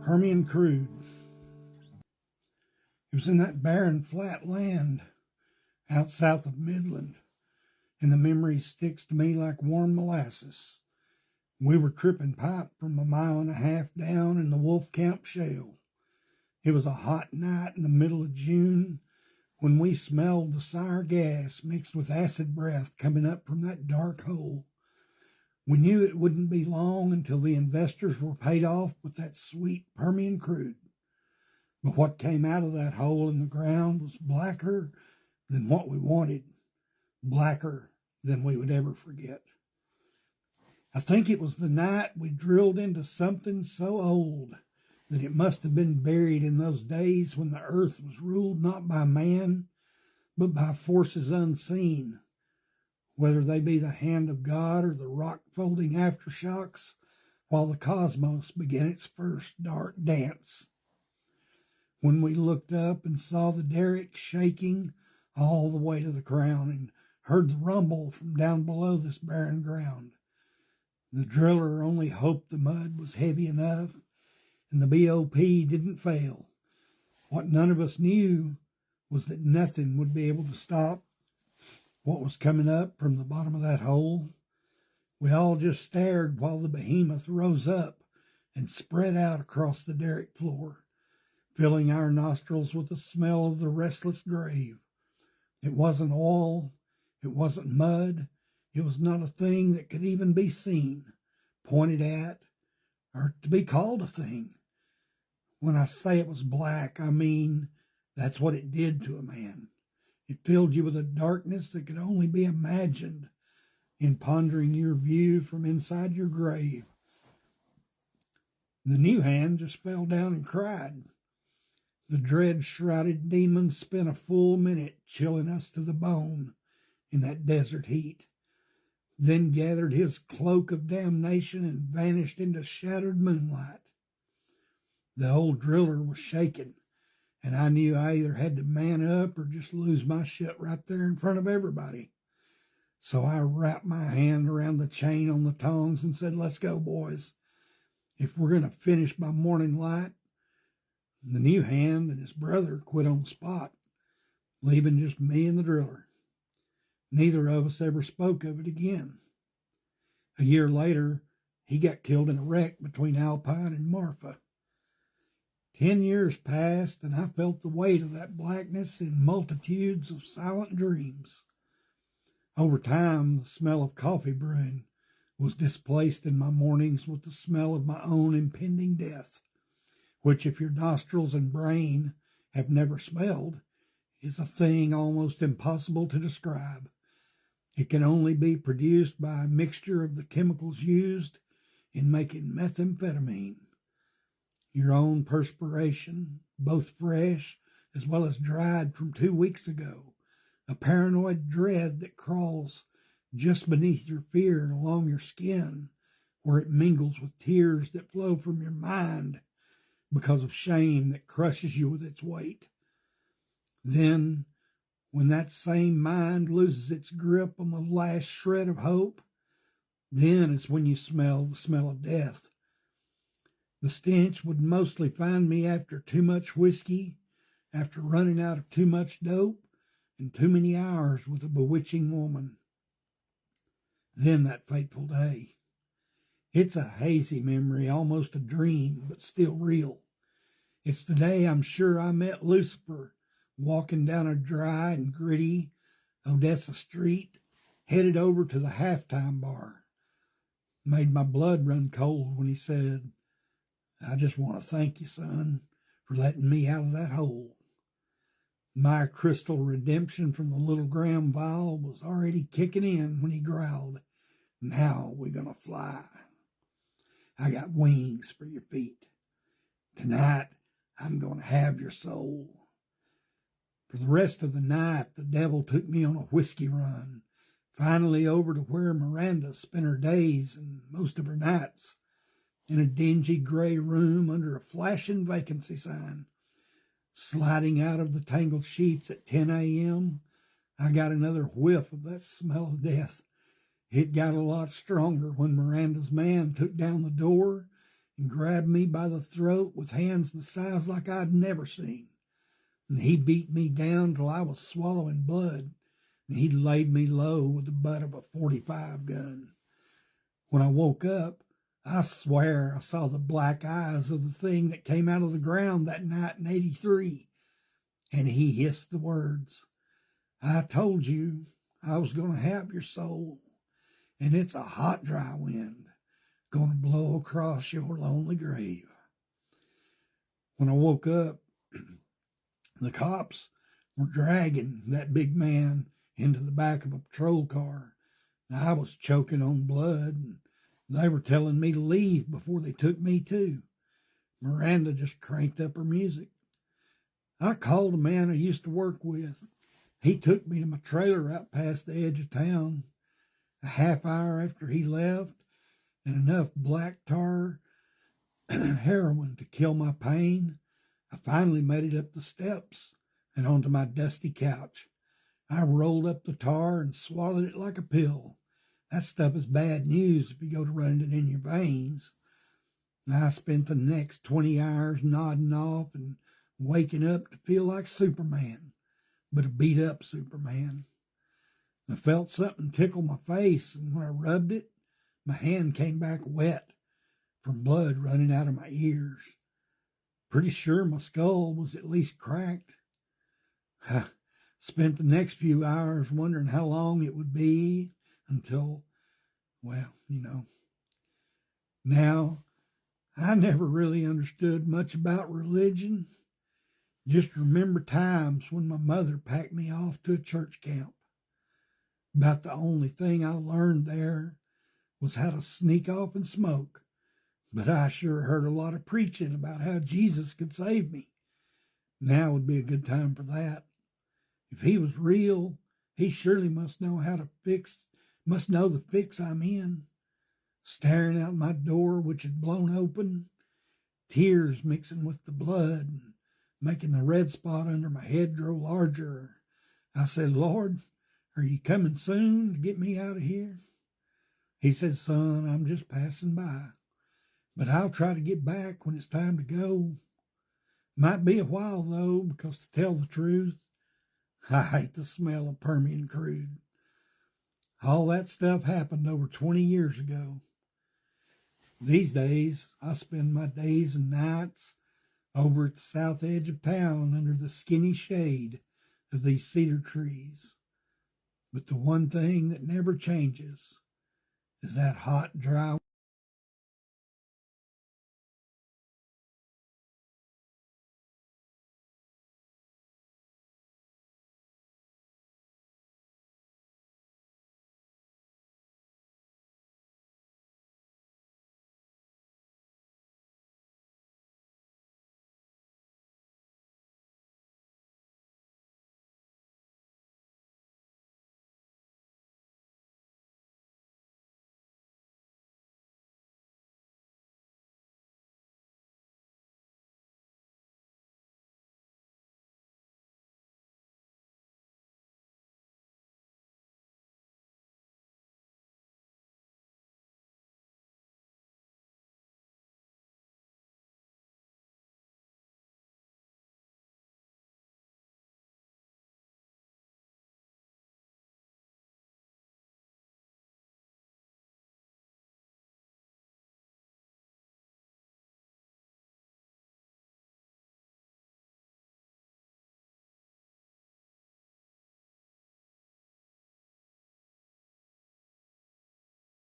Permian Crude. It was in that barren, flat land out south of Midland, and the memory sticks to me like warm molasses. We were tripping pipe from 1.5 miles down in the Wolf Camp Shale. It was a hot night in the middle of June when we smelled the sour gas mixed with acid breath coming up from that dark hole. We knew it wouldn't be long until the investors were paid off with that sweet Permian crude. But what came out of that hole in the ground was blacker than what we wanted, blacker than we would ever forget. I think it was the night we drilled into something so old that it must have been buried in those days when the earth was ruled not by man, but by forces unseen, whether they be the hand of God or the rock-folding aftershocks, while the cosmos began its first dark dance. When we looked up and saw the derrick shaking all the way to the crown and heard the rumble from down below this barren ground, the driller only hoped the mud was heavy enough and the BOP didn't fail. What none of us knew was that nothing would be able to stop what was coming up from the bottom of that hole. We all just stared while the behemoth rose up and spread out across the derrick floor, filling our nostrils with the smell of the restless grave. It wasn't oil, it wasn't mud, it was not a thing that could even be seen, pointed at, or to be called a thing. When I say it was black, I mean that's what it did to a man. It filled you with a darkness that could only be imagined in pondering your view from inside your grave. The new hand just fell down and cried. The dread-shrouded demon spent a full minute chilling us to the bone in that desert heat, then gathered his cloak of damnation and vanished into shattered moonlight. The old driller was shaking, and I knew I either had to man up or just lose my shit right there in front of everybody. So I wrapped my hand around the chain on the tongs and said, "Let's go, boys. If we're going to finish by morning light." The new hand and his brother quit on the spot, leaving just me and the driller. Neither of us ever spoke of it again. A year later, he got killed in a wreck between Alpine and Marfa. 10 years passed, and I felt the weight of that blackness in multitudes of silent dreams. Over time, the smell of coffee brewing was displaced in my mornings with the smell of my own impending death, which, if your nostrils and brain have never smelled, is a thing almost impossible to describe. It can only be produced by a mixture of the chemicals used in making methamphetamine. Your own perspiration, both fresh as well as dried from 2 weeks ago, a paranoid dread that crawls just beneath your fear and along your skin, where it mingles with tears that flow from your mind because of shame that crushes you with its weight. Then, when that same mind loses its grip on the last shred of hope, then is when you smell the smell of death. The stench would mostly find me after too much whiskey, after running out of too much dope, and too many hours with a bewitching woman. Then that fateful day. It's a hazy memory, almost a dream, but still real. It's the day I'm sure I met Lucifer walking down a dry and gritty Odessa street, headed over to the halftime bar. Made my blood run cold when he said, "I just want to thank you, son, for letting me out of that hole." My crystal redemption from the little gram vial was already kicking in when he growled, "Now we're going to fly. I got wings for your feet. Tonight, I'm going to have your soul." For the rest of the night, the devil took me on a whiskey run, finally over to where Miranda spent her days and most of her nights, in a dingy gray room under a flashing vacancy sign. Sliding out of the tangled sheets at 10 a.m., I got another whiff of that smell of death. It got a lot stronger when Miranda's man took down the door and grabbed me by the throat with hands the size like I'd never seen. And he beat me down till I was swallowing blood, and he laid me low with the butt of a 45 gun. When I woke up, I swear I saw the black eyes of the thing that came out of the ground that night in '83, and he hissed the words, "I told you I was going to have your soul, and it's a hot, dry wind going to blow across your lonely grave." When I woke up, the cops were dragging that big man into the back of a patrol car. And I was choking on blood, and they were telling me to leave before they took me too. Miranda just cranked up her music. I called a man I used to work with. He took me to my trailer out past the edge of town. A half hour after he left, and enough black tar and heroin to kill my pain, I finally made it up the steps and onto my dusty couch. I rolled up the tar and swallowed it like a pill. That stuff is bad news if you go to run it in your veins. I spent the next 20 hours nodding off and waking up to feel like Superman, but a beat-up Superman. I felt something tickle my face, and when I rubbed it, my hand came back wet from blood running out of my ears. Pretty sure my skull was at least cracked. I spent the next few hours wondering how long it would be until, well, Now, I never really understood much about religion. Just remember times when my mother packed me off to a church camp. About the only thing I learned there was how to sneak off and smoke. But I sure heard a lot of preaching about how Jesus could save me. Now would be a good time for that. If he was real, he surely must know the fix I'm in. Staring out my door, which had blown open, tears mixing with the blood and making the red spot under my head grow larger. I said, "Lord, are you coming soon to get me out of here?" He said, "Son, I'm just passing by, but I'll try to get back when it's time to go. Might be a while, though, because to tell the truth, I hate the smell of Permian Crude. All that stuff happened over 20 years ago. These days, I spend my days and nights over at the south edge of town under the skinny shade of these cedar trees. But the one thing that never changes is that hot, dry